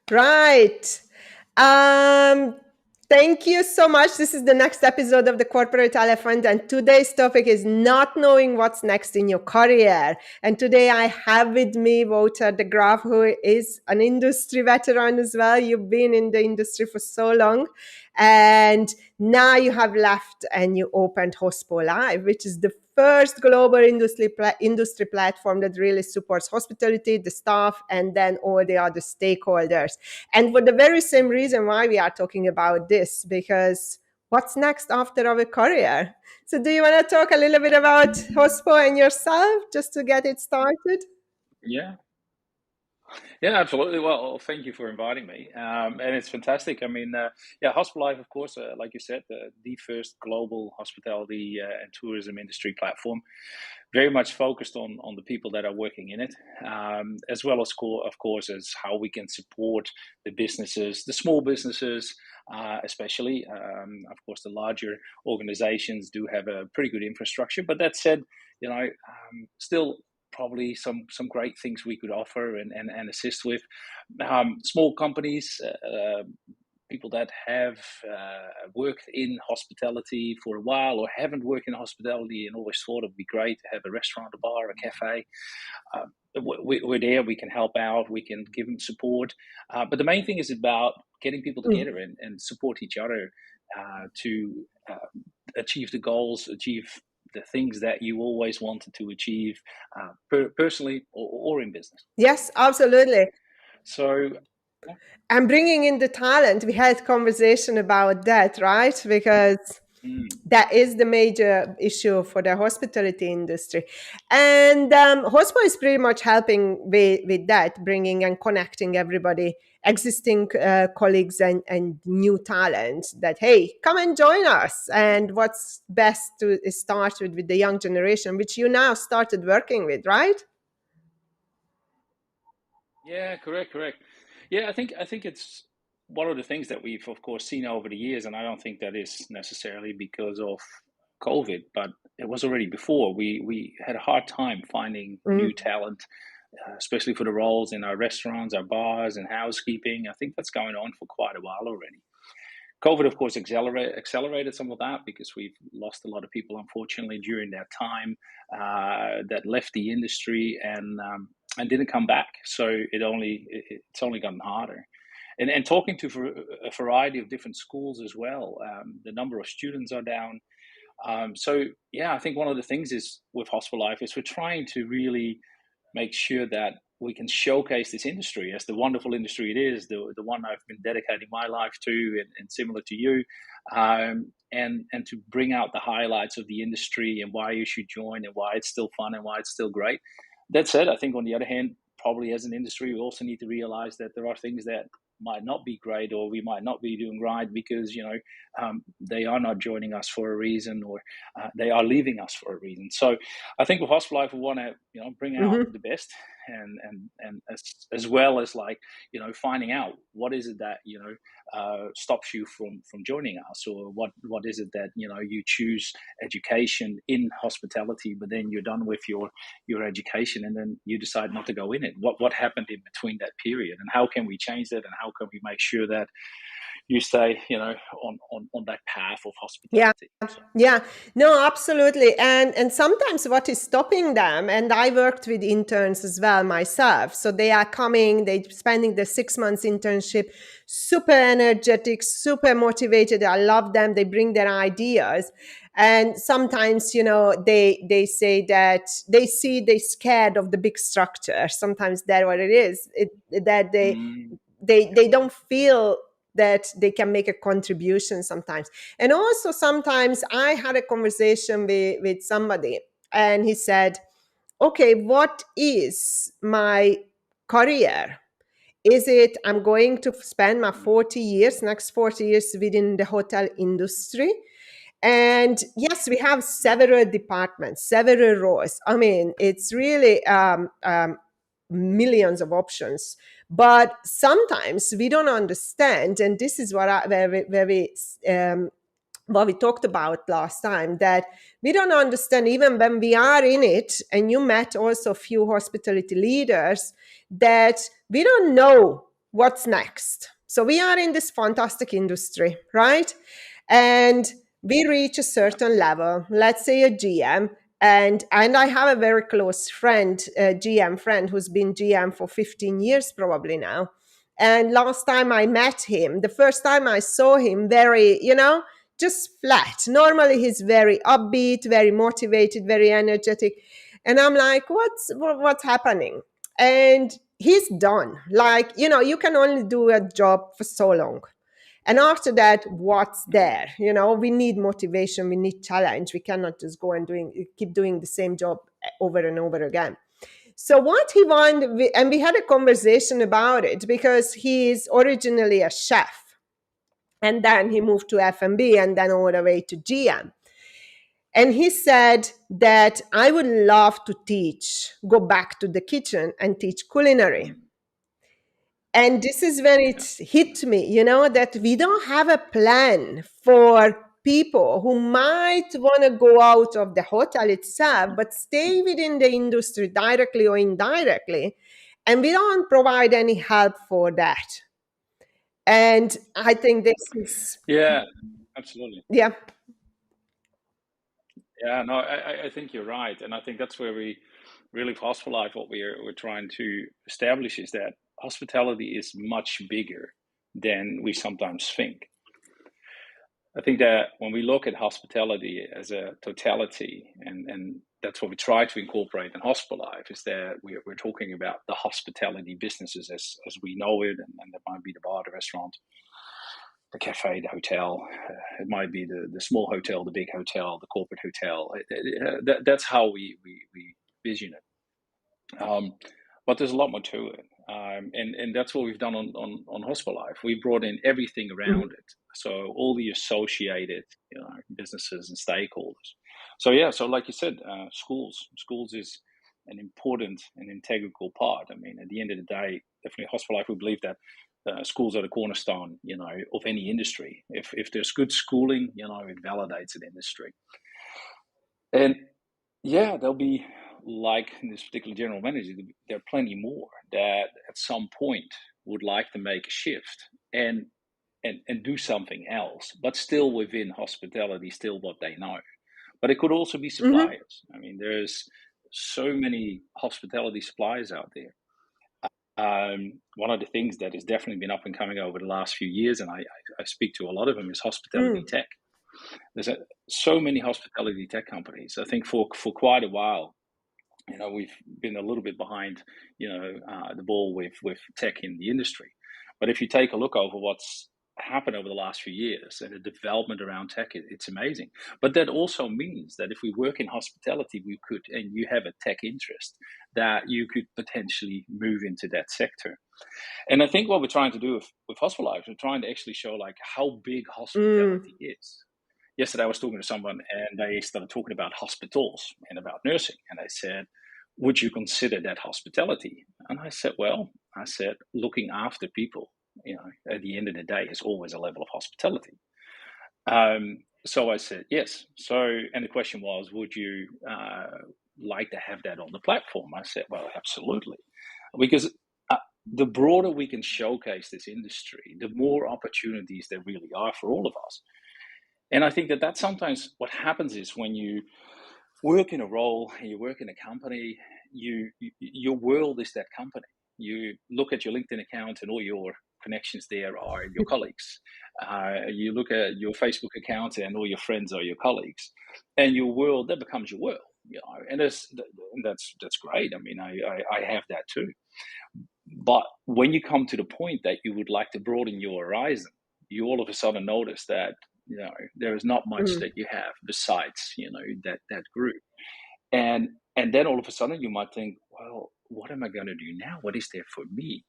Right. Um, Thank you so much. This is the next episode of the Corporate Elephant, and today's topic is not knowing what's next in your career. And today I have with me Wouter de Graaf, who is an industry veteran as well. You've been in the industry for so long, and now you have left and you opened Hospo Live, which is the first global industry platform that really supports hospitality, the staff, and then all the other stakeholders. And for the very same reason why we are talking about this, because what's next after our career? So do you want to talk a little bit about Hospo and yourself just to get it started? Yeah, yeah, absolutely. Well, thank you for inviting me. And it's fantastic. I mean, yeah, Hospitalife, of course, like you said, the first global hospitality and tourism industry platform, very much focused on the people that are working in it, as well as, of course, as how we can support the businesses, the small businesses, especially. Of course, the larger organizations do have a pretty good infrastructure. But that said, still probably some great things we could offer and assist with. Small companies, people that have worked in hospitality for a while or haven't worked in hospitality and always thought it would be great to have a restaurant, a bar, a cafe. We're there, we can help out, we can give them support. But the main thing is about getting people Mm. together and support each other to achieve the goals, achieve the things that you always wanted to achieve personally or in business. Yes, absolutely. So, And bringing in the talent, we had conversation about that, right? Because mm, that is the major issue for the hospitality industry. And Hospo is pretty much helping with that, bringing and connecting everybody, existing colleagues and new talent that, hey, come and join us. And what's best to start with the young generation, which you now started working with, right? yeah, correct. Yeah, I think it's one of the things that we've of course seen over the years, and I don't think that is necessarily because of COVID, but it was already before. We had a hard time finding Mm. new talent, especially for the roles in our restaurants, our bars, and housekeeping. I think that's going on for quite a while already. COVID, of course, accelerated some of that because we've lost a lot of people, unfortunately, during that time that left the industry and didn't come back. So it's only gotten harder. And talking to a variety of different schools as well, the number of students are down. So yeah, I think one of the things is with Hospital Life is we're trying to really make sure that we can showcase this industry as the wonderful industry it is, the one I've been dedicating my life to, and similar to you, and to bring out the highlights of the industry and why you should join and why it's still fun and why it's still great. That said, I think on the other hand, probably as an industry, we also need to realize that there are things that might not be great or we might not be doing right because they are not joining us for a reason or they are leaving us for a reason. So I think with Hospital Life, we want to bring out Hmm. the best and as well as like finding out what is it that stops you from joining us, or what is it that you choose education in hospitality, but then you're done with your education and then you decide not to go in it. What happened in between that period, and how can we change that, and how can we make sure that you stay on that path of Yeah. hospitality. So Yeah, no, absolutely. And sometimes what is stopping them, and I worked with interns as well myself. So they are coming, they spending the 6 months internship, super energetic, super motivated. I love them. They bring their ideas. And sometimes, they say that they scared of the big structure. Sometimes that's what it is. That mm, they don't feel that they can make a contribution sometimes. And also sometimes I had a conversation with somebody and he said, okay, what is my career? Is it I'm going to spend my mm, 40 years, next 40 years within the hotel industry? And yes, we have several departments, several roles. I mean, it's really millions of options. But sometimes we don't understand, and this is what we talked about last time, that we don't understand even when we are in it. And you met also a few hospitality leaders that we don't know what's next? So we are in this fantastic industry, right? And we reach a certain level, let's say a GM, and I have a very close friend, a GM friend who's been GM for 15 years probably now. And last time I met him, the first time I saw him, very, just flat. Normally he's very upbeat, very motivated, very energetic. And I'm like, what's happening? And he's done. Like, you can only do a job for so long. And after that, what's there? We need motivation, we need challenge. We cannot just go and keep doing the same job over and over again. So what he wanted, and we had a conversation about it, because he's originally a chef, and then he moved to F&B, and then all the way to GM. And he said that I would love to go back to the kitchen and teach culinary. And this is where it hit me, that we don't have a plan for people who might want to go out of the hotel itself, but stay within the industry directly or indirectly. And we don't provide any help for that. And I think this is... Yeah, absolutely. Yeah. Yeah, no, I think you're right. And I think that's where we really, for Hospital Life, what we're trying to establish is that hospitality is much bigger than we sometimes think. I think that when we look at hospitality as a totality, and that's what we try to incorporate in Hospital Life, is that we're talking about the hospitality businesses as we know it, and that might be the bar, the restaurant, the cafe, the hotel. It might be the small hotel, the big hotel, the corporate hotel. That's how we vision it. But there's a lot more to it. And that's what we've done on Hospital Life. We brought in everything around it. So all the associated businesses and stakeholders. So like you said, schools is an important and integral part. I mean, at the end of the day, definitely Hospital Life, we believe that schools are the cornerstone, of any industry. If there's good schooling, it validates an industry. And there'll be, like in this particular general manager, there are plenty more that at some point would like to make a shift and do something else, but still within hospitality, still what they know. But it could also be suppliers. I mean, there's so many hospitality suppliers out there. One of the things that has definitely been up and coming over the last few years, and I speak to a lot of them, is hospitality tech. There's so many hospitality tech companies. I think for quite a while, we've been a little bit behind, the ball with tech in the industry. But if you take a look over what's happened over the last few years and the development around tech, it's amazing. But that also means that if we work in hospitality, we could, and you have a tech interest, that you could potentially move into that sector. And I think what we're trying to do with Hospital Life, we're trying to actually show like how big hospitality is. Yesterday I was talking to someone and they started talking about hospitals and about nursing. And they said, would you consider that hospitality? And I said, looking after people, at the end of the day, is always a level of hospitality. So I said, yes. So, and the question was, would you like to have that on the platform? I said, well, absolutely. Because the broader we can showcase this industry, the more opportunities there really are for all of us. And I think that that's sometimes what happens is when you work in a role and you work in a company, your world is that company. You look at your LinkedIn account and all your connections there are your colleagues. You look at your Facebook account and all your friends are your colleagues. And your world, that becomes your world. And that's great. I mean, I have that too. But when you come to the point that you would like to broaden your horizon, you all of a sudden notice that there is not much that you have besides that group, and then all of a sudden you might think, well, what am I going to do now? What is there for me?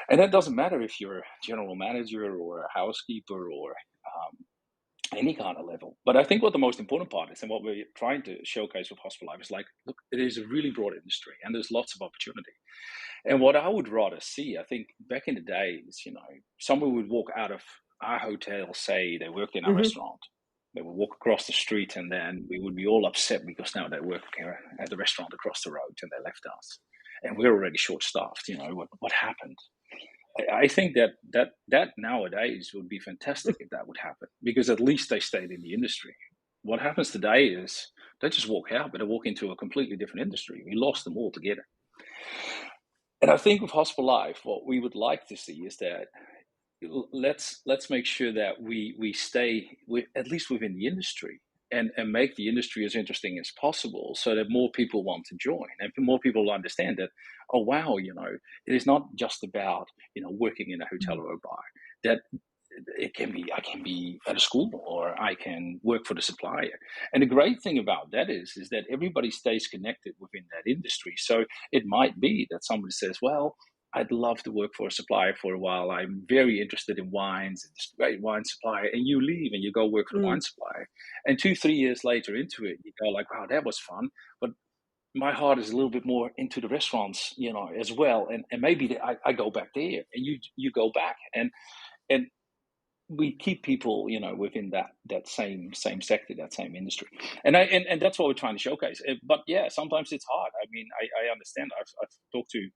And that doesn't matter if you're a general manager or a housekeeper or any kind of level. But I think what the most important part is, and what we're trying to showcase with Hospital Life, is like, look, it is a really broad industry and there's lots of opportunity. And what I would rather see, I think back in the days, someone would walk out of our hotel, say they work in a restaurant, they would walk across the street, and then we would be all upset because now they work at the restaurant across the road and they left us. And we're already short-staffed, what happened? I think that nowadays would be fantastic if that would happen, because at least they stayed in the industry. What happens today is they just walk out, but they walk into a completely different industry. We lost them all together. And I think with Hospital Life, what we would like to see is that let's make sure that we stay at least within the industry, and make the industry as interesting as possible, so that more people want to join, and more people understand that, oh wow, it is not just about working in a hotel or a bar. That it can be, I can be at a school, or I can work for the supplier. And the great thing about that is that everybody stays connected within that industry. So it might be that somebody says, well, I'd love to work for a supplier for a while. I'm very interested in wines, and this great wine supplier, and you leave and you go work for the wine supplier. And 2-3 years later into it, you go like, wow, that was fun. But my heart is a little bit more into the restaurants, as well. And maybe I go back there, and you go back, and we keep people, within that same sector, that same industry, and that's what we're trying to showcase. But yeah, sometimes it's hard. I mean, I understand. I've talked to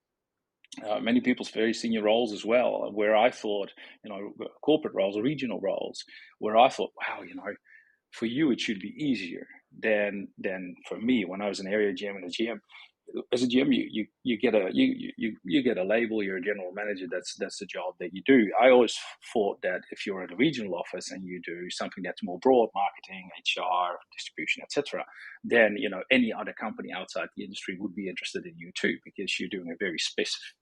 many people's very senior roles as well, where I thought, corporate roles or regional roles, where I thought, wow, for you it should be easier than for me when I was an area GM and a GM. As a GM, you get a you get a label. You're a general manager. That's the job that you do. I always thought that if you're at a regional office and you do something that's more broad, marketing, HR, distribution, etc., then any other company outside the industry would be interested in you too, because you're doing a very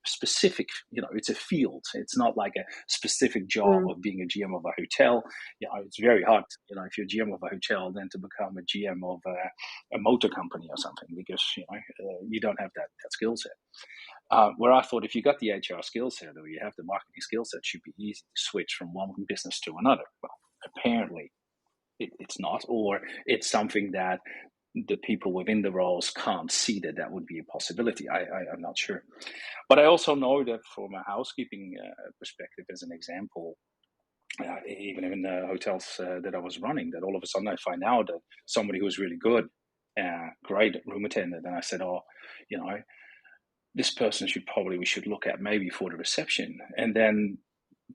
specific. It's a field. It's not like a specific job of being a GM of a hotel. It's very hard. If you're GM of a hotel, then to become a GM of a motor company or something, because you don't have that skill set. Where I thought if you got the HR skill set, or you have the marketing skill set, it should be easy to switch from one business to another. Well, apparently it's not, or it's something that the people within the roles can't see that would be a possibility. I'm not sure. But I also know that from a housekeeping perspective, as an example, even in the hotels that I was running, that all of a sudden I find out that somebody who was really good, great room attendant, and I said, oh, this person we should look at maybe for the reception. And then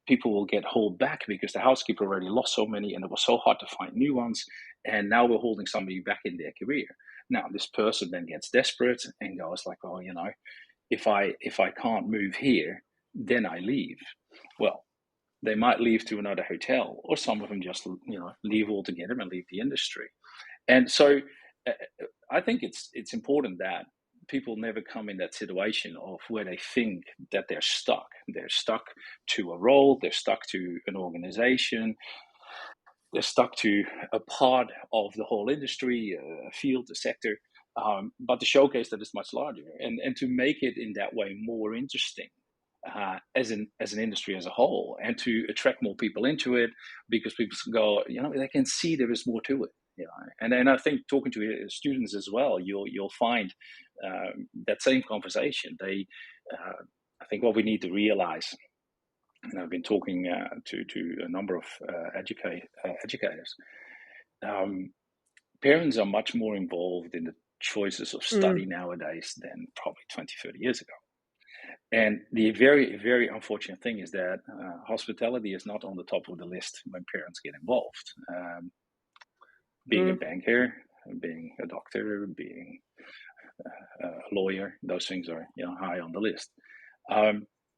people will get hauled back because the housekeeper already lost so many, and it was so hard to find new ones. And now we're holding somebody back in their career. Now this person then gets desperate and goes like, oh, if I can't move here, then I leave. Well, they might leave to another hotel, or some of them just leave altogether and leave the industry. And so I think it's important that people never come in that situation of where they think that they're stuck. They're stuck to a role, they're stuck to an organization, they're stuck to a part of the whole industry, a field, a sector, but to showcase that it's much larger, and to make it in that way more interesting as an industry as a whole, and to attract more people into it, because people go, they can see there is more to it. And I think talking to students as well, you'll find that same conversation. I think what we need to realize, and I've been talking to a number of educators, parents are much more involved in the choices of study nowadays than probably 20-30 years ago. And the very, very unfortunate thing is that hospitality is not on the top of the list when parents get involved. Being a banker, being a doctor, being a lawyer, those things are high on the list.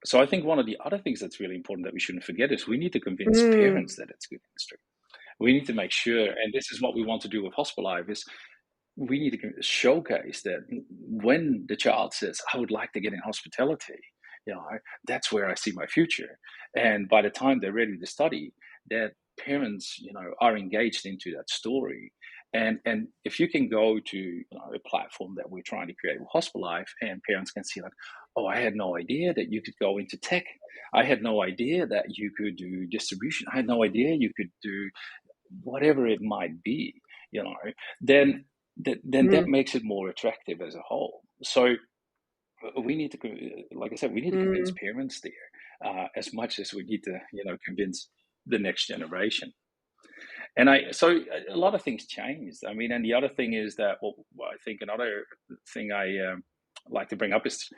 So I think one of the other things that's really important that we shouldn't forget is we need to convince parents that it's a good industry. We need to make sure, and this is what we want to do with Hospital Life, is we need to showcase that when the child says, I would like to get in hospitality, that's where I see my future. And by the time they're ready to study, that parents, are engaged into that story. And if you can go to a platform that we're trying to create with Hospital Life, and parents can see like, oh, I had no idea that you could go into tech. I had no idea that you could do distribution. I had no idea you could do whatever it might be, then that makes it more attractive as a whole. So we need to, like I said, we need to convince parents there as much as we need to, convince the next generation. And so a lot of things changed. I mean, and the other thing is that, I think another thing I like to bring up is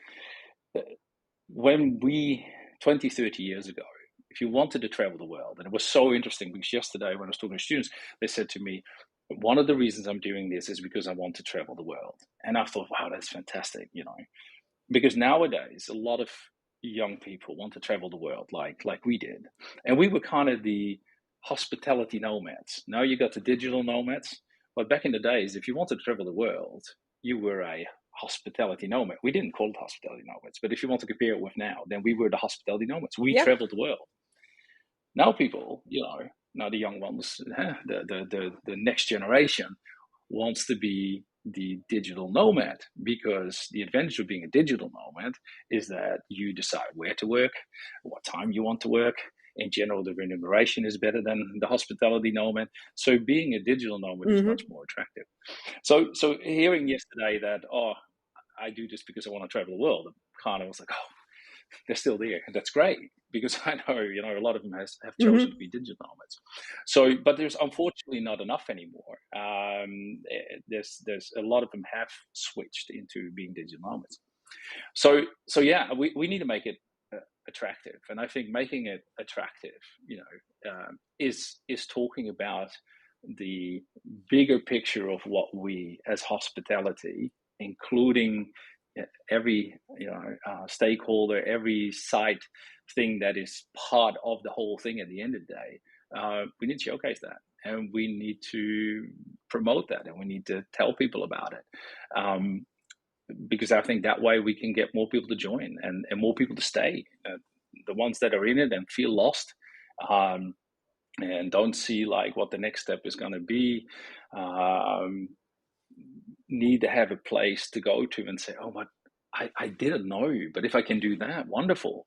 when we 20, 30 years ago, if you wanted to travel the world, and it was so interesting because yesterday when I was talking to students, they said to me, one of the reasons I'm doing this is because I want to travel the world. And I thought, wow, that's fantastic, because nowadays a lot of young people want to travel the world like we did. And we were kind of the hospitality nomads. Now you got the digital nomads. But back in the days, if you wanted to travel the world, you were a hospitality nomad. We didn't call it hospitality nomads, but if you want to compare it with now, then we were the hospitality nomads. We traveled the world. Now people, now the young ones, the next generation wants to be the digital nomad, because the advantage of being a digital nomad is that you decide where to work, what time you want to work. In general, the remuneration is better than the hospitality nomad. So being a digital nomad is much more attractive. So hearing yesterday that, I do this because I want to travel the world, I kind of was like, they're still there. That's great, because I know, a lot of them have chosen to be digital nomads. So, but there's unfortunately not enough anymore. There's a lot of them have switched into being digital nomads. So yeah, we need to make it attractive. And I think making it attractive, is talking about the bigger picture of what we as hospitality, including every stakeholder, every site thing that is part of the whole thing at the end of the day, we need to showcase that, and we need to promote that, and we need to tell people about it, because I think that way we can get more people to join and more people to stay. The ones that are in it and feel lost, and don't see like what the next step is going to be, need to have a place to go to and say, oh, but I didn't know, but if I can do that, wonderful,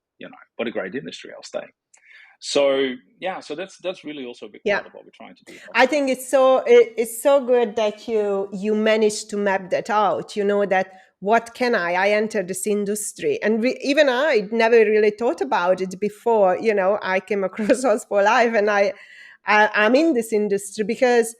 what a great industry, I'll stay. So yeah, so that's really also a big part of what we're trying to do. I think it's so good that you managed to map that out, that what can I entered this industry, and even I never really thought about it before, I came across Hospo Life, and I'm in this industry because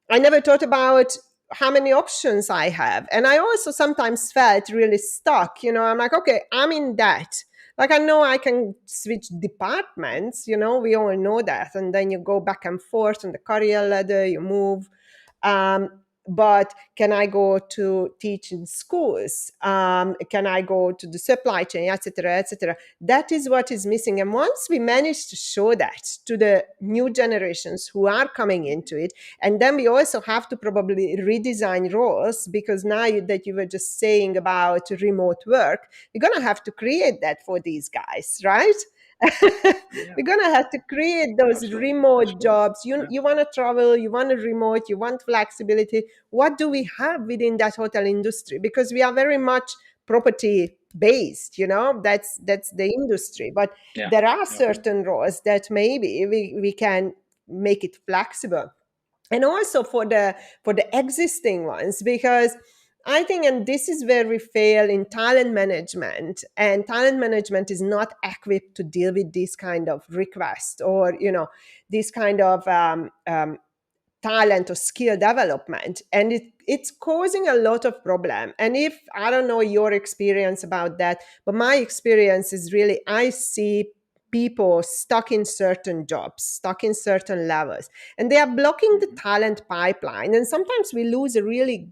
I never thought about how many options I have. And I also sometimes felt really stuck. I'm like, okay, I'm in that. Like, I know I can switch departments, we all know that. And then you go back and forth on the career ladder, you move. But can I go to teach in schools? Can I go to the supply chain, etc., etc.? That is what is missing. And once we manage to show that to the new generations who are coming into it, and then we also have to probably redesign roles, because now that you were just saying about remote work, we're going to have to create that for these guys, right? We're going to have to create those remote jobs. You want to travel, you want a remote, you want flexibility. What do we have within that hotel industry? Because we are very much property based, that's the industry. But there are certain roles that maybe we can make it flexible. And also for the existing ones, because I think, and this is where we fail in talent management, and talent management is not equipped to deal with this kind of request, or, this kind of talent or skill development. And it's causing a lot of problem. And if, I don't know your experience about that, but my experience is really, I see people stuck in certain jobs, stuck in certain levels, and they are blocking the talent pipeline. And sometimes we lose a really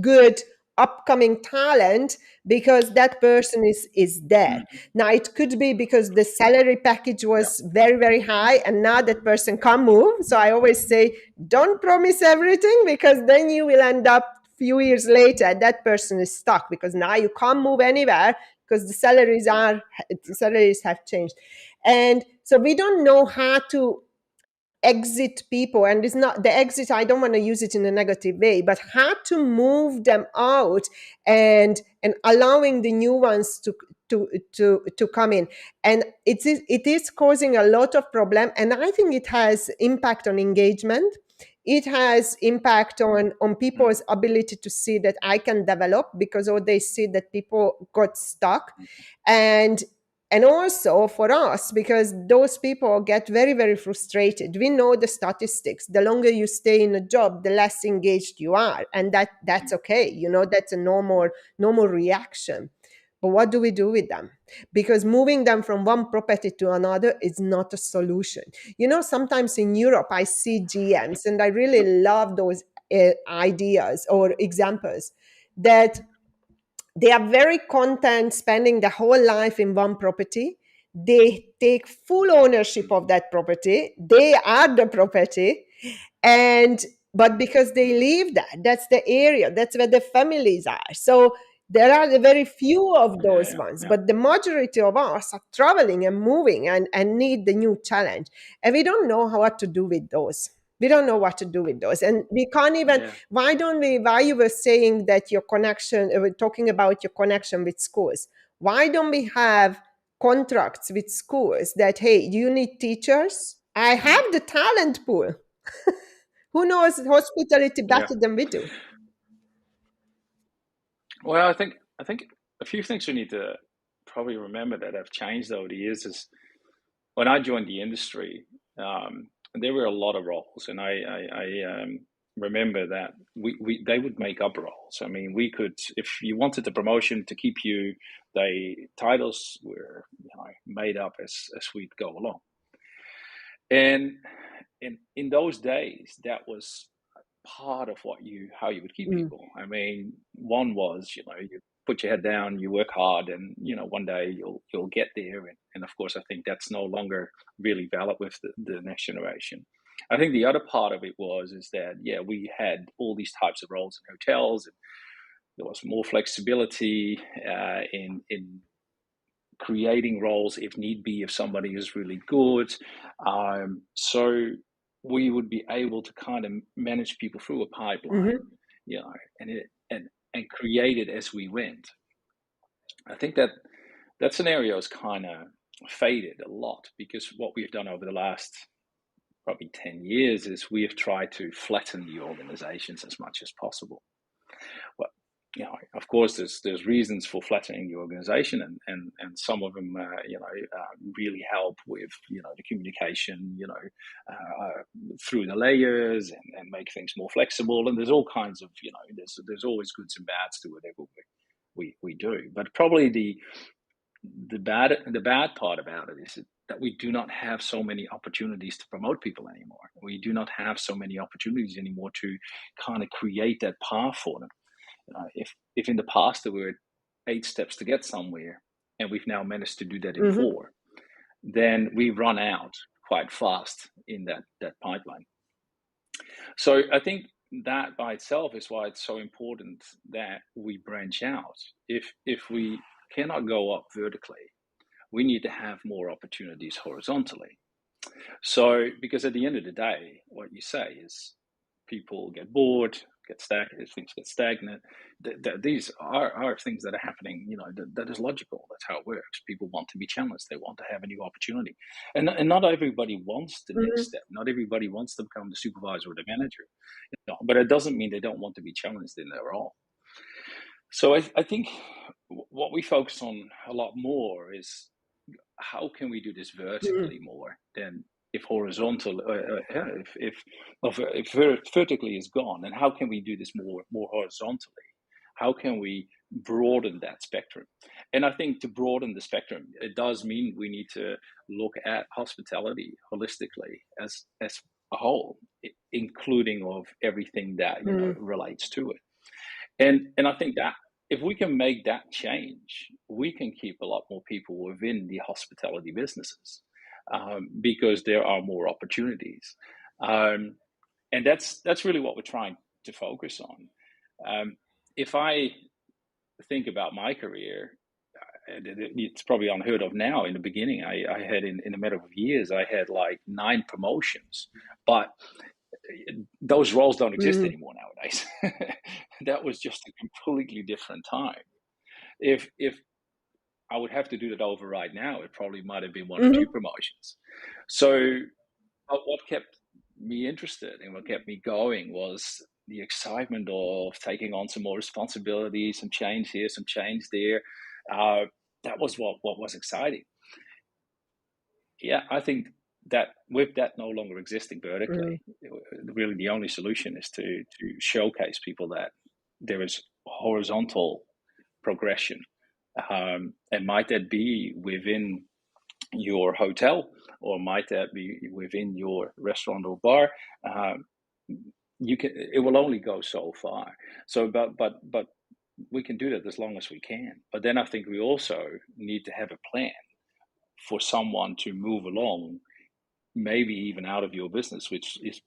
good upcoming talent because that person is there. Now, it could be because the salary package was very, very high, and now that person can't move. So I always say, don't promise everything, because then you will end up a few years later, that person is stuck, because now you can't move anywhere because the salaries have changed. And so we don't know how to exit people, and it's not the exit, I don't want to use it in a negative way, but how to move them out, and allowing the new ones to come in. And it is causing a lot of problem, and I think it has impact on engagement. It has impact on people's ability to see that I can develop, because they see that people got stuck. And also for us, because those people get very, very frustrated. We know the statistics. The longer you stay in a job, the less engaged you are. And that's okay. That's a normal reaction. But what do we do with them? Because moving them from one property to another is not a solution. Sometimes in Europe, I see GMs, and I really love those ideas or examples that they are very content spending their whole life in one property. They take full ownership of that property. They are the property. And but because they live that's the area, that's where the families are. So there are very few of those ones, but the majority of us are traveling and moving and need the new challenge. And we don't know what to do with those. We don't know what to do with those. And we can't even, why you were saying that your connection, we're talking about your connection with schools. Why don't we have contracts with schools that, hey, you need teachers? I have the talent pool. Who knows hospitality better than we do? Well, I think a few things we need to probably remember that have changed over the years is when I joined the industry, there were a lot of roles, and I remember that they would make up roles. I mean, we could, if you wanted the promotion to keep you, titles were made up as we'd go along. And in those days, that was part of how you would keep people. I mean, one was, you put your head down, you work hard, and one day you'll get there. And of course, I think that's no longer really valid with the next generation. I think the other part of it is that we had all these types of roles in hotels, and there was more flexibility in creating roles if need be, if somebody is really good. So we would be able to kind of manage people through a pipeline, and create it as we went. I think that scenario is kind of faded a lot, because what we've done over the last probably 10 years is we have tried to flatten the organizations as much as possible. Well, of course, there's reasons for flattening the organization, and some of them, really help with, the communication, through the layers, and make things more flexible. And there's all kinds of, there's always goods and bads to whatever we do. But probably the bad part about it is that we do not have so many opportunities to promote people anymore. We do not have so many opportunities anymore to kind of create that path for them. If in the past there were 8 steps to get somewhere, and we've now managed to do that in 4, then we run out quite fast in that pipeline. So I think that by itself is why it's so important that we branch out. If we cannot go up vertically, we need to have more opportunities horizontally. So, because at the end of the day, what you say is people get bored, things get stagnant. These are things that are happening, that is logical. That's how it works. People want to be challenged. They want to have a new opportunity. And not everybody wants the next step. Not everybody wants to become the supervisor or the manager. But it doesn't mean they don't want to be challenged in their role. So I think what we focus on a lot more is how can we do this vertically more than if horizontal, if vertically is gone, and how can we do this more horizontally? How can we broaden that spectrum? And I think to broaden the spectrum, it does mean we need to look at hospitality holistically as a whole, including of everything that relates to it. And I think that if we can make that change, we can keep a lot more people within the hospitality businesses, because there are more opportunities. And that's really what we're trying to focus on. If I think about my career, it's probably unheard of now. In the beginning, I had in a matter of years, I had like 9 promotions, but those roles don't exist anymore nowadays. That was just a completely different time. If I would have to do that over right now, it probably might have been 1 or 2 promotions. So what kept me interested and what kept me going was the excitement of taking on some more responsibility, some change here, some change there. That was what was exciting. Yeah, I think that with that no longer existing vertically, really the only solution is to showcase people that there is horizontal progression And might that be within your hotel, or might that be within your restaurant or bar? It will only go so far. So, but we can do that as long as we can. But then I think we also need to have a plan for someone to move along, maybe even out of your business, which is,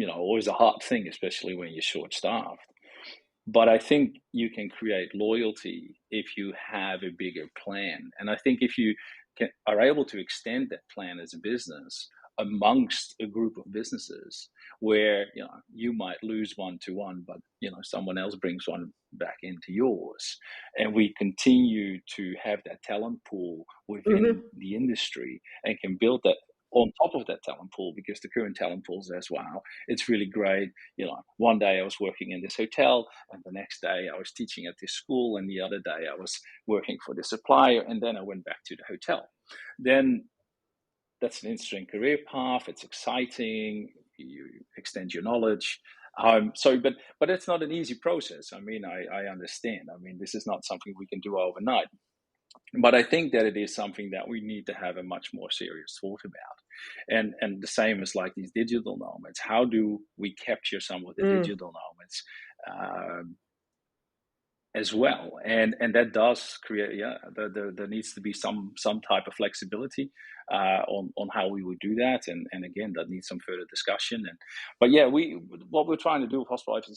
always a hard thing, especially when you're short staffed. But I think you can create loyalty if you have a bigger plan. And I think if you are able to extend that plan as a business amongst a group of businesses where, you might lose one to one, but, someone else brings one back into yours. And we continue to have that talent pool within the industry and can build that on top of that talent pool, because the current talent pools as well, it's really great. One day I was working in this hotel, and the next day I was teaching at this school, and the other day I was working for the supplier, and then I went back to the hotel. Then that's an interesting career path. It's exciting. You extend your knowledge. But it's not an easy process. I mean, I understand. I mean, this is not something we can do overnight. But I think that it is something that we need to have a much more serious thought about. And the same as like these digital nomads. How do we capture some of the digital nomads as well? And that does create, there needs to be some type of flexibility on how we would do that. And again, that needs some further discussion. But what we're trying to do with Hospital Life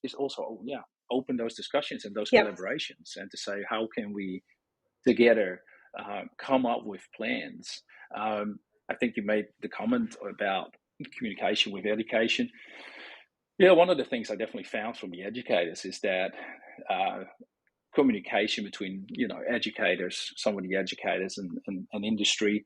is also open those discussions and those collaborations, and to say, how can we together come up with plans. I think you made the comment about communication with education. One of the things I definitely found from the educators is that communication between educators, some of the educators and industry,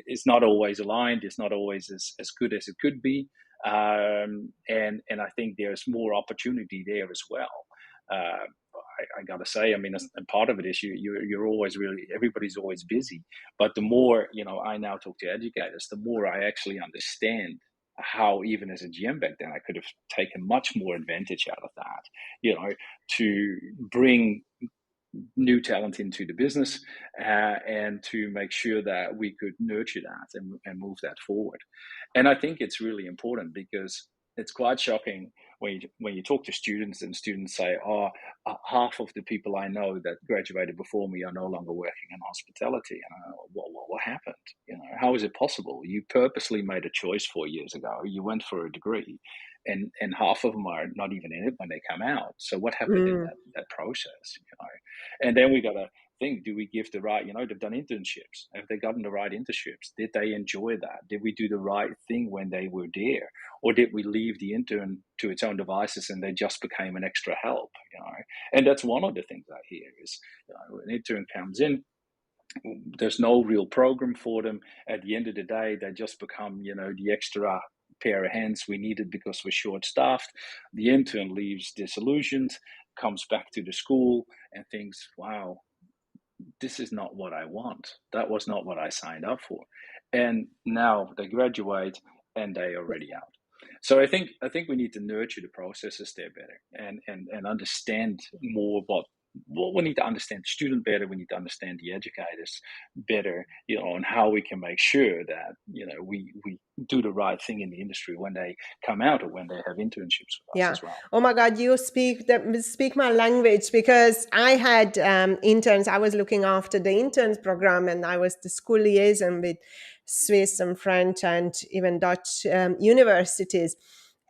is not always aligned. It's not always as good as it could be, and I think there's more opportunity there as well. I got to say, I mean, and part of it is you're always everybody's always busy. But the more, I now talk to educators, the more I actually understand how, even as a GM back then, I could have taken much more advantage out of that, to bring new talent into the business and to make sure that we could nurture that and move that forward. And I think it's really important, because it's quite shocking when you talk to students, and students say, half of the people I know that graduated before me are no longer working in hospitality. And what happened? How is it possible? You purposely made a choice 4 years ago. You went for a degree, and half of them are not even in it when they come out. So what happened in that process? And then we got to think, do we give the right, they've done internships. Have they gotten the right internships? Did they enjoy that? Did we do the right thing when they were there? Or did we leave the intern to its own devices and they just became an extra help? And that's one of the things I hear is, an intern comes in, there's no real program for them. At the end of the day, they just become, the extra pair of hands we needed because we're short-staffed. The intern leaves disillusioned, comes back to the school and thinks, wow, this is not what I want. That was not what I signed up for. And now they graduate and they're already out. So I think we need to nurture the processes there better and understand more what we need to understand the student better. We need to understand the educators better, and how we can make sure that, we do the right thing in the industry when they come out or when they have internships with us as well. Oh my God, you speak my language, because I had interns. I was looking after the interns program, and I was the school liaison with Swiss and French and even Dutch universities.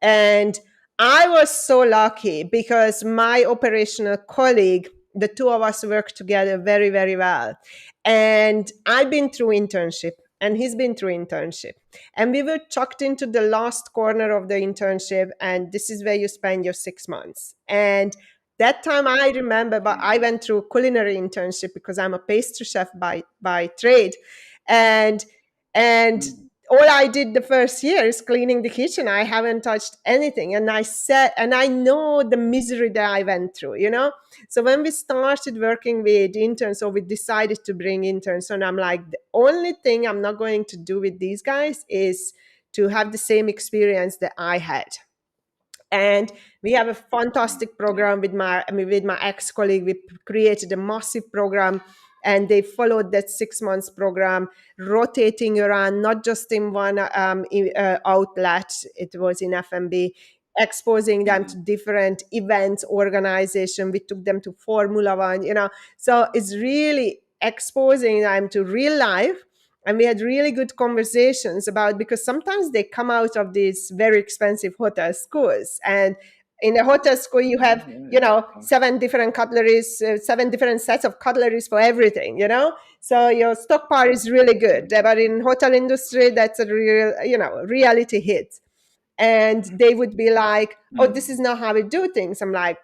And I was so lucky, because my operational colleague, the two of us worked together very, very well. And I've been through internship, and he's been through internship. And we were chucked into the last corner of the internship, and this is where you spend your 6 months. And that time I remember, but I went through culinary internship because I'm a pastry chef by trade. And all I did the first year is cleaning the kitchen. I haven't touched anything. And I know the misery that I went through, So when we started working with interns, so we decided to bring interns, and I'm like, the only thing I'm not going to do with these guys is to have the same experience that I had. And we have a fantastic program with my ex-colleague. We created a massive program, and they followed that 6 months program, rotating around, not just in one outlet. It was in F&B, exposing them to different events, organization. We took them to Formula One, So it's really exposing them to real life. And we had really good conversations about, because sometimes they come out of these very expensive hotel schools, and in a hotel school you have 7 different cutleries, 7 different sets of cutleries for everything, so your stockpile is really good. But in hotel industry, that's a real reality hit. And they would be like, oh, this is not how we do things. I'm like,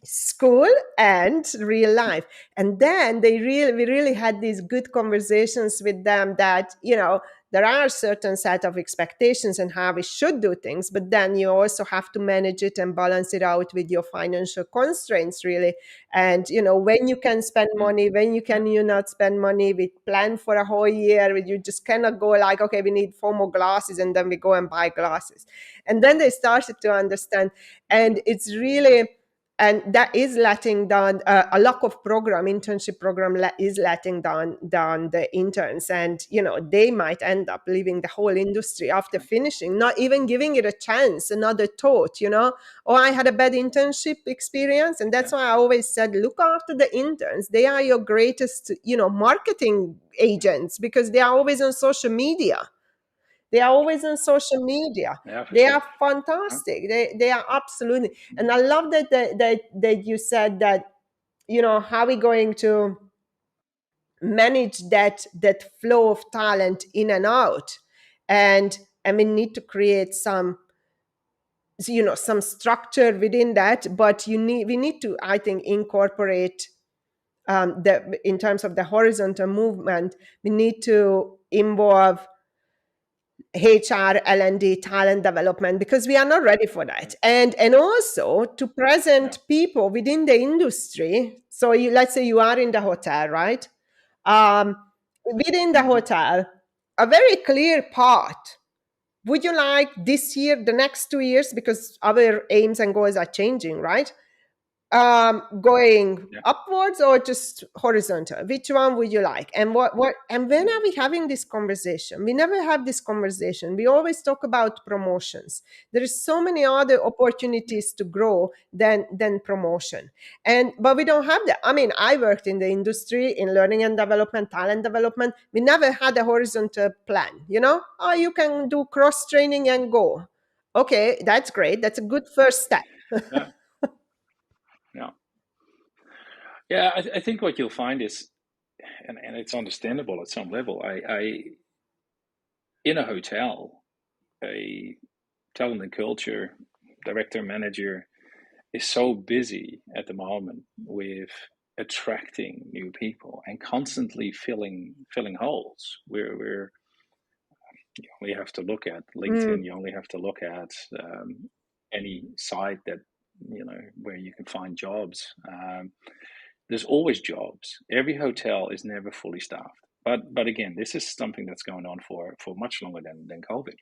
school and real life. And then we really had these good conversations with them that there are certain set of expectations and how we should do things, but then you also have to manage it and balance it out with your financial constraints, really. And when you can spend money, when you can not spend money. We plan for a whole year. You just cannot go like, okay, we need 4 more glasses, and then we go and buy glasses. And then they started to understand, and it's really, and that is letting down a lack of internship program is letting down the interns. And they might end up leaving the whole industry after finishing, not even giving it a chance, another thought. Oh, I had a bad internship experience. And that's why I always said, look after the interns. They are your greatest marketing agents, because they are always on social media. They are always on social media. They are fantastic. They are absolutely. And I love that you said that, how are we going to manage that flow of talent in and out? And we need to create some structure within that. But we need to, I think, incorporate in terms of the horizontal movement. We need to involve HR, L&D, talent development, because we are not ready for that. And also to present people within the industry. So let's say you are in the hotel, right? Within the hotel, a very clear path. Would you like this year, the next 2 years, because our aims and goals are changing, right? Going upwards or just horizontal? Which one would you like? And what and when are we having this conversation? We never have this conversation. We always talk about promotions. There is so many other opportunities to grow than promotion. But we don't have that. I mean, I worked in the industry in learning and development, talent development. We never had a horizontal plan. Oh, you can do cross training and go. Okay, that's great. That's a good first step. Yeah, I think what you'll find is, and it's understandable at some level, I in a hotel, a talent and culture director, manager is so busy at the moment with attracting new people and constantly filling holes. You only have to look at LinkedIn. You only have to look at any site that where you can find jobs. There's always jobs. Every hotel is never fully staffed. But again, this is something that's going on for much longer than COVID.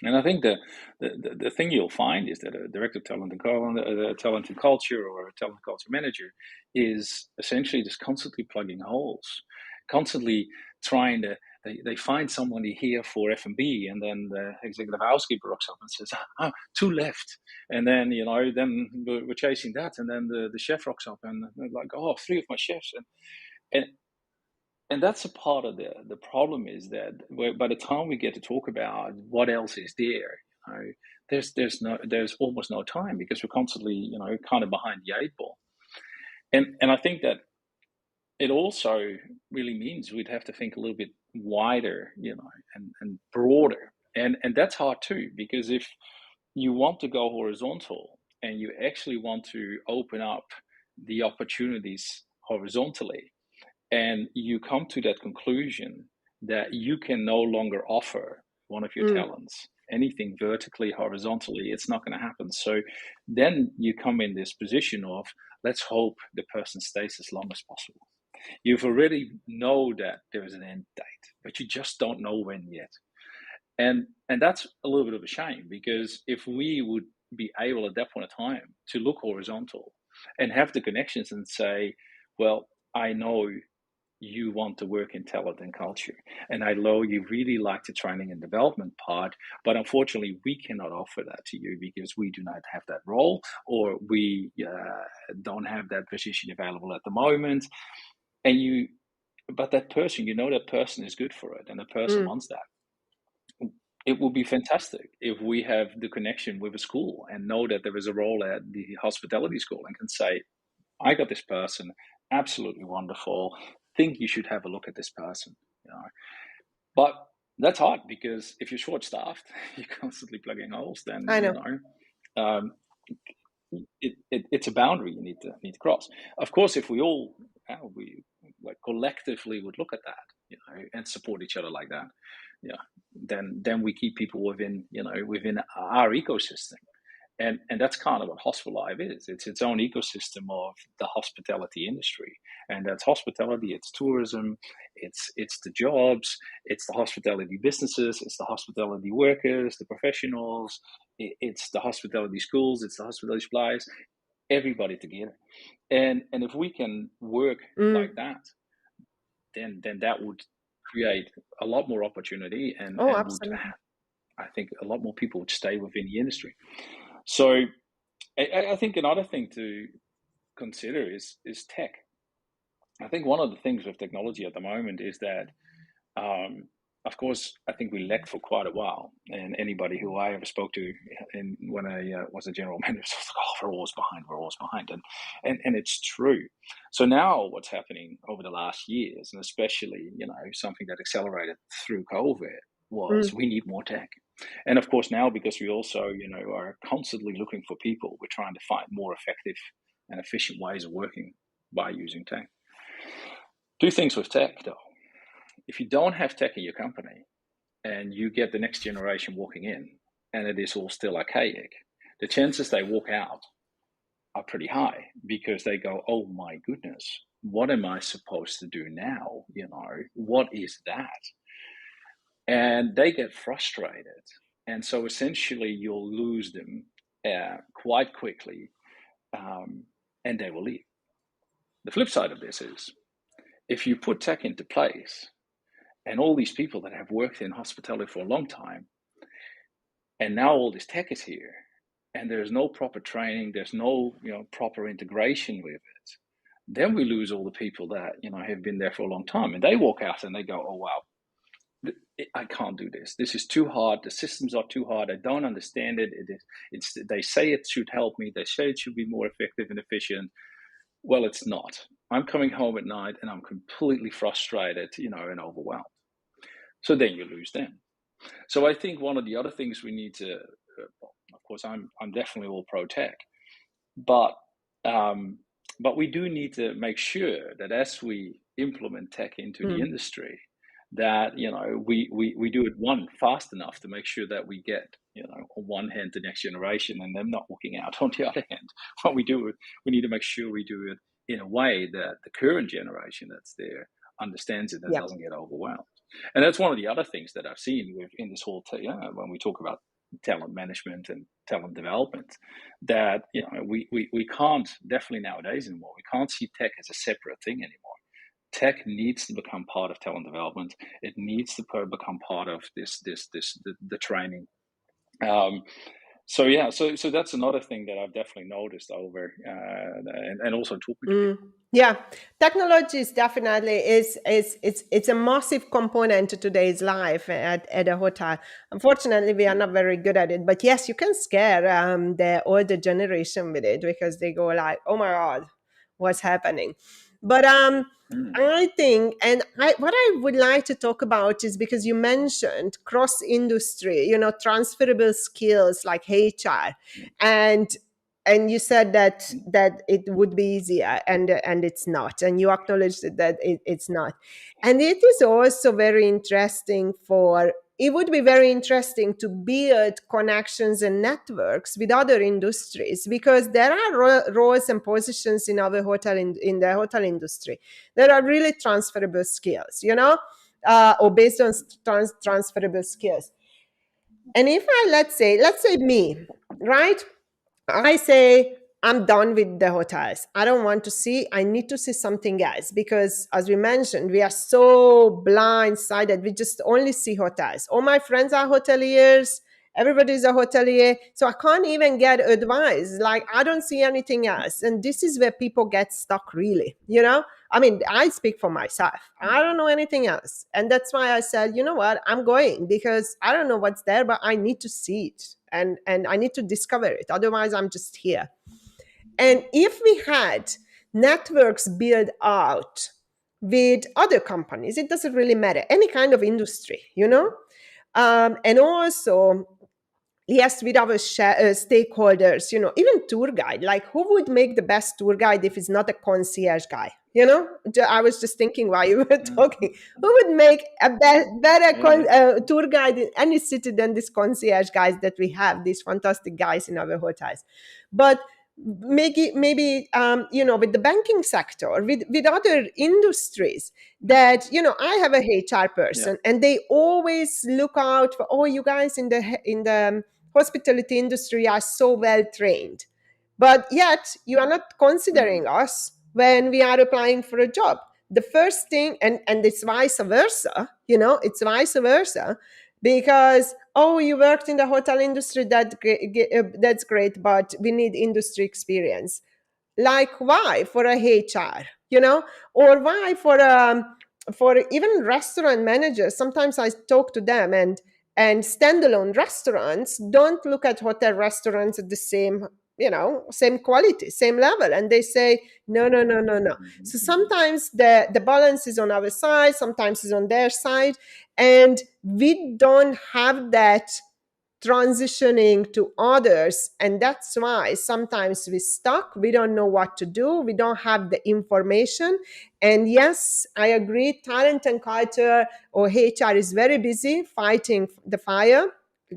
And I think the thing you'll find is that a director of talent and culture, or a talent culture manager, is essentially just constantly plugging holes, constantly trying to. They find somebody here for F&B, and then the executive housekeeper rocks up and says, "Oh, 2 left." And then then we're chasing that, and then the chef rocks up and they're like, "Oh, 3 of my chefs." And that's a part of the problem, is that by the time we get to talk about what else is there, there's almost no time, because we're constantly kind of behind the 8 ball. And I think that it also really means we'd have to think a little bit wider, and broader. And that's hard too, because if you want to go horizontal and you actually want to open up the opportunities horizontally, and you come to that conclusion that you can no longer offer one of your talents anything vertically, horizontally, it's not going to happen. So then you come in this position of, let's hope the person stays as long as possible. You've already know that there is an end date, but you just don't know when yet. And that's a little bit of a shame, because if we would be able at that point of time to look horizontal and have the connections and say, well, I know you want to work in talent and culture, and I know you really like the training and development part, but unfortunately we cannot offer that to you because we do not have that role, or we don't have that position available at the moment. And but that person, that person is good for it, and the person wants that. It would be fantastic if we have the connection with a school and know that there is a role at the hospitality school and can say, I got this person, absolutely wonderful. Think you should have a look at this person. But that's hard, because if you're short-staffed, you're constantly plugging holes. Then I know. It's a boundary you need to cross. Of course, if we all we like collectively would look at that, and support each other like that, then we keep people within our ecosystem. And that's kind of what Hospital Life is. It's its own ecosystem of the hospitality industry. And that's hospitality, it's tourism, it's the jobs, it's the hospitality businesses, it's the hospitality workers, the professionals, it's the hospitality schools, it's the hospitality suppliers, everybody together. And if we can work like that, then that would create a lot more opportunity, and absolutely. I think a lot more people would stay within the industry. So I think another thing to consider is tech. I think one of the things with technology at the moment is that, of course, I think we lacked for quite a while. And anybody who I ever spoke to when I was a general manager was like, oh, we're always behind. And it's true. So now what's happening over the last years, and especially, something that accelerated through COVID, was we need more tech. And of course now, because we also, are constantly looking for people, we're trying to find more effective and efficient ways of working by using tech. Two things with tech, though. If you don't have tech in your company and you get the next generation walking in and it is all still archaic, the chances they walk out are pretty high, because they go, oh my goodness, what am I supposed to do now? What is that? And they get frustrated. And so essentially you'll lose them quite quickly, and they will leave. The flip side of this is, if you put tech into place, and all these people that have worked in hospitality for a long time, and now all this tech is here, and there's no proper training, there's no proper integration with it, then we lose all the people that have been there for a long time, and they walk out and they go, oh wow, I can't do this. This is too hard. The systems are too hard. I don't understand it. They say it should help me. They say it should be more effective and efficient. Well, it's not. I'm coming home at night and I'm completely frustrated, and overwhelmed. So then you lose them. So I think one of the other things we need to, of course, I'm definitely all pro tech, but we do need to make sure that as we implement tech into the industry, that we do it fast enough to make sure that we get on one hand the next generation and them not walking out on the other hand. But we need to make sure we do it in a way that the current generation that's there understands it and doesn't get overwhelmed. And that's one of the other things that I've seen in this whole when we talk about talent management and talent development, that we can't, definitely nowadays anymore, we can't see tech as a separate thing anymore. Tech needs to become part of talent development. It needs to become part of the training. So that's another thing that I've definitely noticed over and also talking to people. Yeah, technology is definitely it's a massive component to today's life at a hotel. Unfortunately, we are not very good at it. But yes, you can scare the older generation with it, because they go like, "Oh my God, what's happening?" But I think, what I would like to talk about is, because you mentioned cross industry, transferable skills like HR, and you said that it would be easier, and it's not, and you acknowledged that it's not. And it is also very interesting it would be very interesting to build connections and networks with other industries, because there are roles and positions in our hotel in the hotel industry that are really transferable skills, or based on transferable skills. And if I, let's say me, right? I say, I'm done with the hotels. I don't want to see, I need to see something else because, as we mentioned, we are so blindsided. We just only see hotels. All my friends are hoteliers. Everybody's a hotelier. So I can't even get advice. Like, I don't see anything else. And this is where people get stuck, really. You know, I mean, I speak for myself. I don't know anything else. And that's why I said, you know what, I'm going because I don't know what's there, but I need to see it. And I need to discover it. Otherwise, I'm just here. And if we had networks built out with other companies, it doesn't really matter, any kind of industry, you know? And also, yes, with our stakeholders, you know, even tour guide, like who would make the best tour guide if it's not a concierge guy? You know, I was just thinking while you were talking, who would make a better tour guide in any city than these concierge guys that we have, these fantastic guys in our hotels? But maybe you know, with the banking sector, with other industries, that, you know, I have a HR person and they always look out for, oh, you guys in the hospitality industry are so well trained, but yet you are not considering us when we are applying for a job. The first thing, and it's vice versa, you know, it's vice versa, because, oh, you worked in the hotel industry, that's great, but we need industry experience. Like, why for a HR, you know? Or why for even restaurant managers? Sometimes I talk to them, and standalone restaurants don't look at hotel restaurants at the same, you know, same quality, same level, and they say, no, no, no, no, no. So sometimes the balance is on our side, sometimes it's on their side, and we don't have that transitioning to others. And that's why sometimes we're stuck. We don't know what to do. We don't have the information. And yes, I agree. Talent and culture, or HR, is very busy fighting the fire,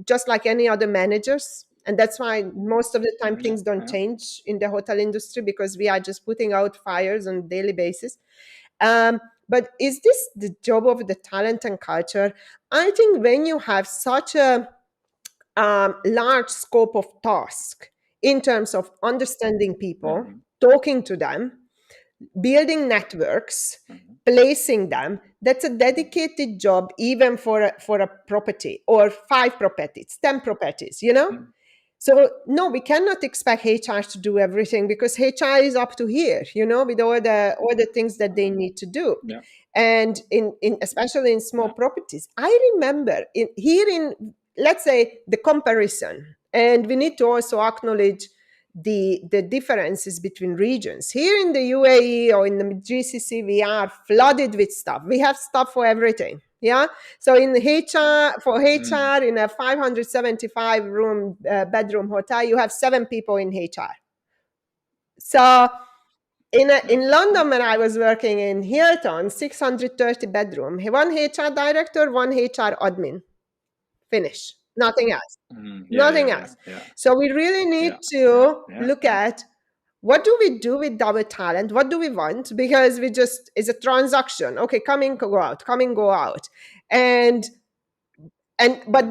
just like any other managers. And that's why most of the time things don't change in the hotel industry, because we are just putting out fires on a daily basis. But is this the job of the talent and culture? I think when you have such a large scope of task in terms of understanding people, talking to them, building networks, placing them, that's a dedicated job, even for a property, or 5 properties, 10 properties, you know? So no, we cannot expect HR to do everything, because HR is up to here, you know, with all the things that they need to do. And in especially in small properties, I remember in let's say, the comparison, and we need to also acknowledge the differences between regions. Here in the UAE or in the GCC, we are flooded with stuff. We have stuff for everything. Yeah. So in HR, in a 575 room bedroom hotel, you have 7 people in HR. So in London, when I was working in Hilton, 630 bedroom, 1 HR director, 1 HR admin. Finish. Nothing else. Nothing else. So we really need to look at, what do we do with our talent? What do we want? Because it's a transaction. Okay, come in, go out, come in, go out. But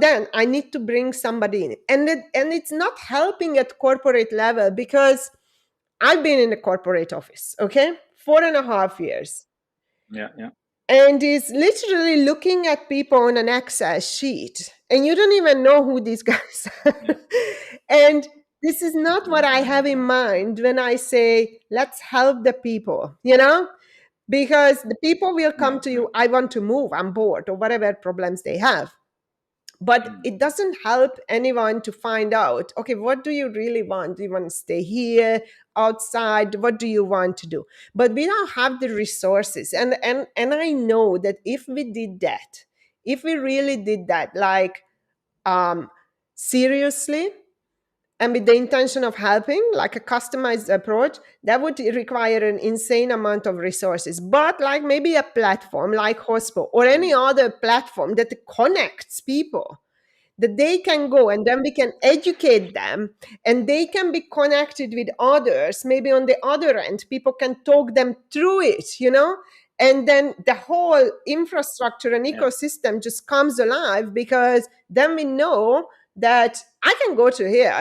then I need to bring somebody in. And it's not helping at corporate level, because I've been in a corporate office, okay? 4.5 years. And is literally looking at people on an Excel sheet, and you don't even know who these guys are. And this is not what I have in mind when I say, let's help the people, you know? Because the people will come to you, I want to move, I'm bored, or whatever problems they have. But it doesn't help anyone to find out, okay, what do you really want? Do you want to stay here, outside? What do you want to do? But we don't have the resources. And I know that if we did that, if we really did that, like seriously, and with the intention of helping, like a customized approach, that would require an insane amount of resources. But like maybe a platform like Hospo or any other platform that connects people, that they can go, and then we can educate them, and they can be connected with others. Maybe on the other end, people can talk them through it, you know? And then the whole infrastructure and Yeah. ecosystem just comes alive, because then we know that I can go to here,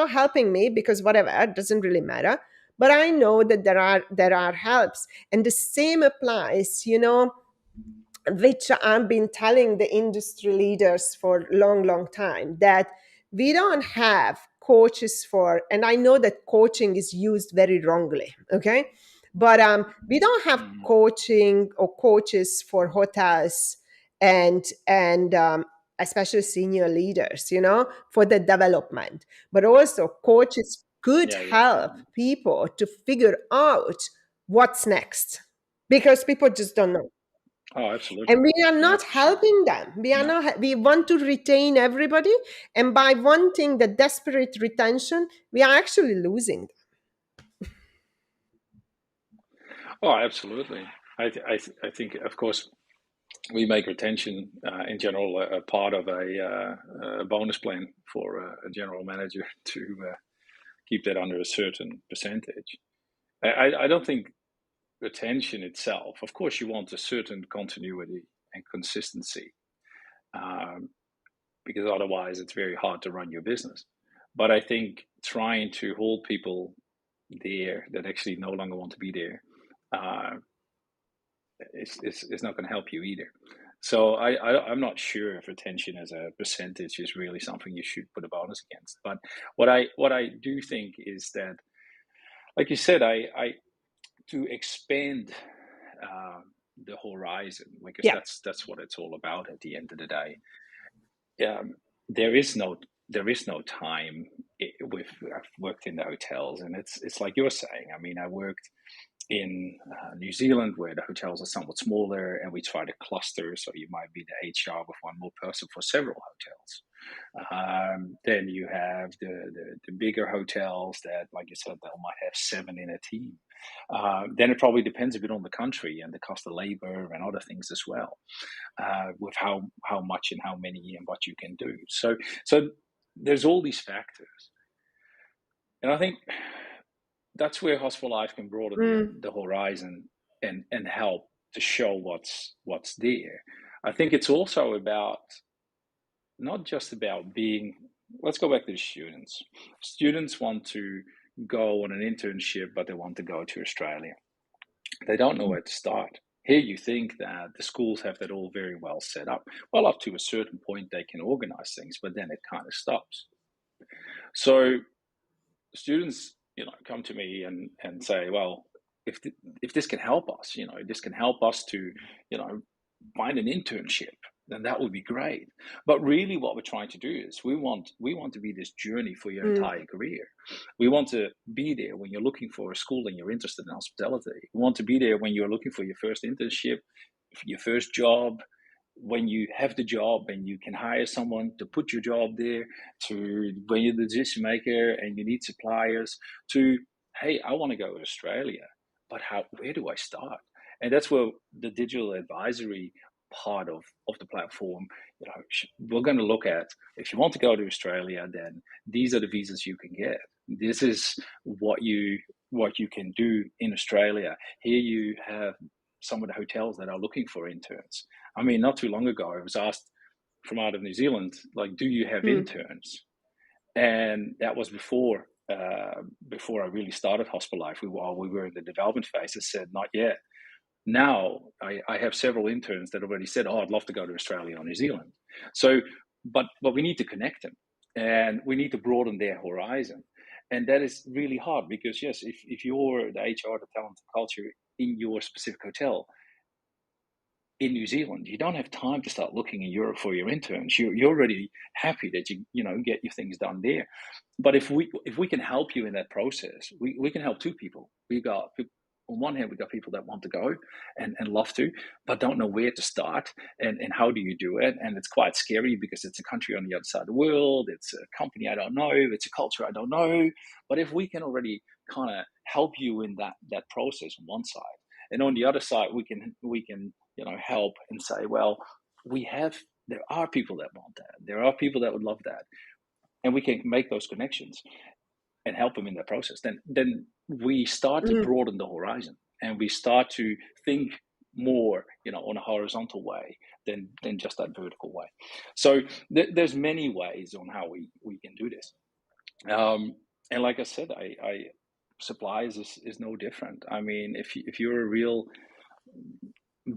helping me, because whatever, it doesn't really matter. But I know that there are helps. And the same applies, which I've been telling the industry leaders for a long, long time, that we don't have coaches for, and I know that coaching is used very wrongly, okay? But we don't have Mm. coaching or coaches for hotels and especially senior leaders, for the development. But also coaches could Yeah. help people to figure out what's next, because people just don't know. Oh, absolutely. And we are Yeah, not for sure. helping them. No. We want to retain everybody, and by wanting the desperate retention, we are actually losing them. Oh, absolutely. I think, of course, we make retention in general a part of a bonus plan for a general manager to keep that under a certain percentage. I don't think retention itself, of course, you want a certain continuity and consistency, um, because otherwise it's very hard to run your business. But I think trying to hold people there that actually no longer want to be there uh, is not going to help you either. So I'm not sure if retention as a percentage is really something you should put a bonus against. But what I do think is that, like you said, I to expand uh, the horizon, because Yeah. that's what it's all about at the end of the day. Um, there is no time. I've worked in the hotels, and it's like you're saying. I mean, I worked in New Zealand, where the hotels are somewhat smaller, and we try to cluster. So you might be the HR with one more person for several hotels. Then you have the bigger hotels that, like you said, they might have 7 in a team. Then it probably depends a bit on the country and the cost of labor and other things as well, with how much and how many and what you can do. So there's all these factors, and I think that's where Hospital Life can broaden Mm. the horizon and help to show what's there. I think it's also about not just about being. Let's go back to the students. Students want to go on an internship, but they want to go to Australia. They don't know where to start. Here you think that the schools have that all very well set up. Well, up to a certain point, they can organize things, but then it kind of stops. So students, come to me and say, well, if this can help us, this can help us to, find an internship, then that would be great. But really, what we're trying to do is we want to be this journey for your Mm. entire career. We want to be there when you're looking for a school and you're interested in hospitality. We want to be there when you're looking for your first internship, your first job, when you have the job and you can hire someone to put your job there, to when you're the decision maker and you need suppliers, to, hey, I want to go to Australia, but where do I start? And that's where the digital advisory part of the platform, we're going to look at, if you want to go to Australia, then these are the visas you can get. This is what you can do in Australia. Here you have some of the hotels that are looking for interns. I mean, not too long ago, I was asked from out of New Zealand, like, do you have Mm. interns? And that was before I really started Hospital Life. While we were in the development phase, I said, not yet. Now I have several interns that already said, oh, I'd love to go to Australia or New Zealand. So, but we need to connect them, and we need to broaden their horizon. And that is really hard, because yes, if you're the HR, the talent, the culture in your specific hotel, in New Zealand, you don't have time to start looking in Europe for your interns. You're already happy that you get your things done there. But if we can help you in that process, we can help two people. On one hand, we got people that want to go and love to, but don't know where to start and how do you do it. And it's quite scary, because it's a country on the other side of the world. It's a company I don't know. It's a culture I don't know. But if we can already kind of help you in that process on one side, and on the other side, we can help and say, well, there are people that want that. There are people that would love that, and we can make those connections and help them in that process. Then we start to Mm. broaden the horizon, and we start to think more, on a horizontal way than just that vertical way. So there's many ways on how we can do this. And like I said, I supplies is no different. I mean, if you're a real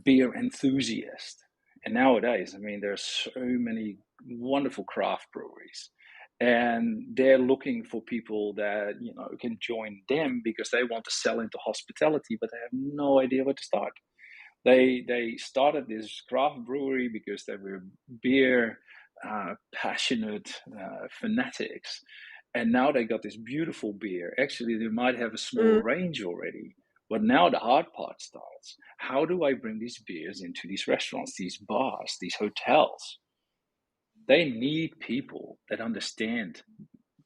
beer enthusiast, and nowadays, I mean, there's so many wonderful craft breweries, and they're looking for people that can join them because they want to sell into hospitality, but they have no idea where to start. They started this craft brewery because they were beer passionate fanatics, and now they got this beautiful beer. Actually, they might have a small range already, but now the hard part starts. How do I bring these beers into these restaurants, these bars, these hotels? They need people that understand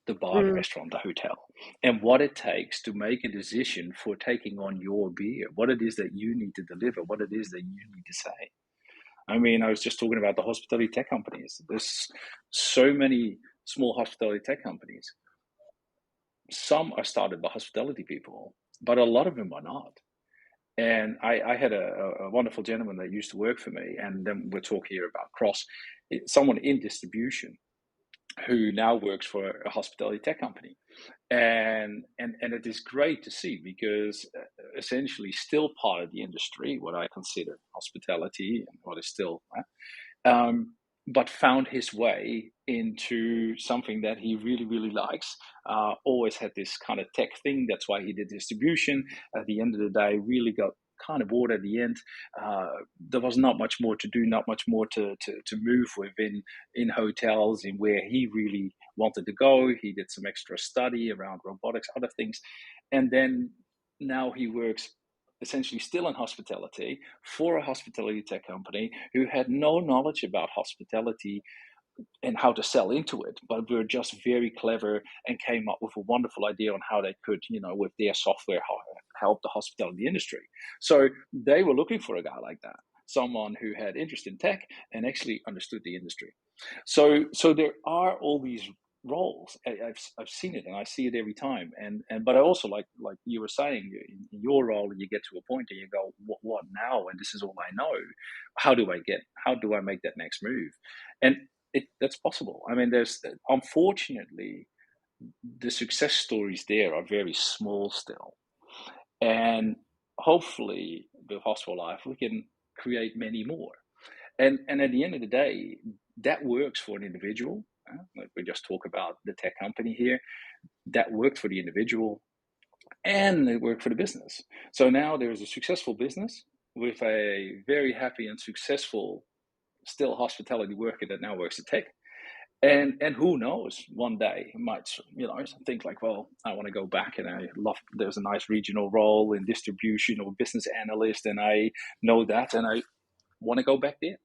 the bar, the restaurant, the hotel, and what it takes to make a decision for taking on your beer, what it is that you need to deliver, what it is that you need to say. I mean, I was just talking about the hospitality tech companies. There's so many small hospitality tech companies. Some are started by hospitality people, but a lot of them are not. And I had a wonderful gentleman that used to work for me, and then we're talking here about someone in distribution who now works for a hospitality tech company. And it is great to see because essentially still part of the industry, what I consider hospitality and what is still, but found his way into something that he really, really likes. Always had this kind of tech thing. That's why he did distribution. At the end of the day, really got kind of bored at the end. There was not much more to do, not much more to move within in hotels in where he really wanted to go. He did some extra study around robotics, other things. And then now he works essentially still in hospitality for a hospitality tech company who had no knowledge about hospitality and how to sell into it, but were just very clever and came up with a wonderful idea on how they could, with their software, help the hospitality industry. So they were looking for a guy like that, someone who had interest in tech and actually understood the industry. So there are all these roles. I've seen it and I see it every time. But I also like you were saying in your role, you get to a point and you go, what now? And this is all I know. How do I make that next move? And that's possible. I mean, there's unfortunately the success stories there are very small still, and hopefully with Hospital Life we can create many more. And at the end of the day, that works for an individual. Like we just talk about the tech company here, that worked for the individual, and it worked for the business. So now there is a successful business with a very happy and successful still hospitality worker that now works at tech. And who knows, one day might, think like, well, I want to go back and there's a nice regional role in distribution or business analyst, and I know that, and I want to go back there.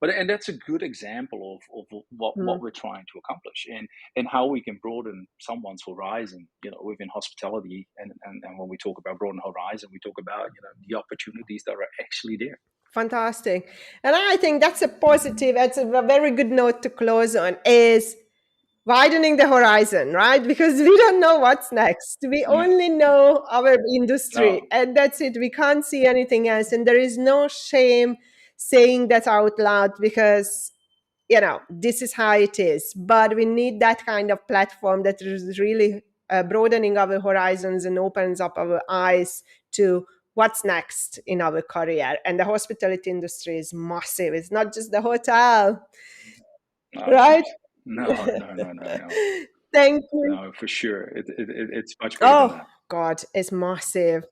And that's a good example of what we're trying to accomplish and how we can broaden someone's horizon, within hospitality. And when we talk about broaden horizon, we talk about, the opportunities that are actually there. Fantastic. And I think that's a very good note to close on, is widening the horizon, right? Because we don't know what's next. We only know our industry, and that's it. We can't see anything else. And there is no shame saying that out loud because, this is how it is. But we need that kind of platform that is really broadening our horizons and opens up our eyes to what's next in our career. And the hospitality industry is massive. It's not just the hotel, right? No. Thank you. No, for sure. It's much bigger than that. Oh, God, it's massive.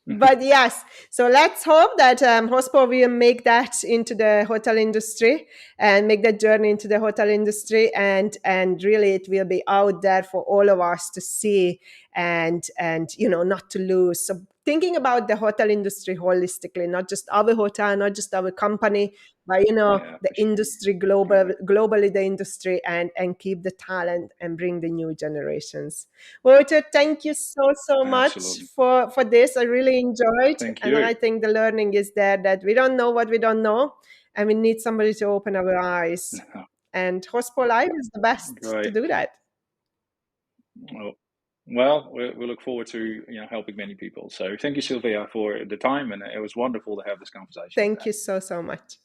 But yes, so let's hope that Hospo will make that into the hotel industry and make that journey into the hotel industry, and really it will be out there for all of us to see and not to lose. So thinking about the hotel industry holistically, not just our hotel, not just our company, but the industry globally the industry, and keep the talent and bring the new generations. Wouter, thank you so much for this. I really enjoyed. Thank and you. I think the learning is there, that we don't know what we don't know, and we need somebody to open our eyes. And Hospo Live is the best to do that. Well, Well, we look forward to helping many people. So thank you, Sylvia, for the time, and it was wonderful to have this conversation Thank today. you so, so much.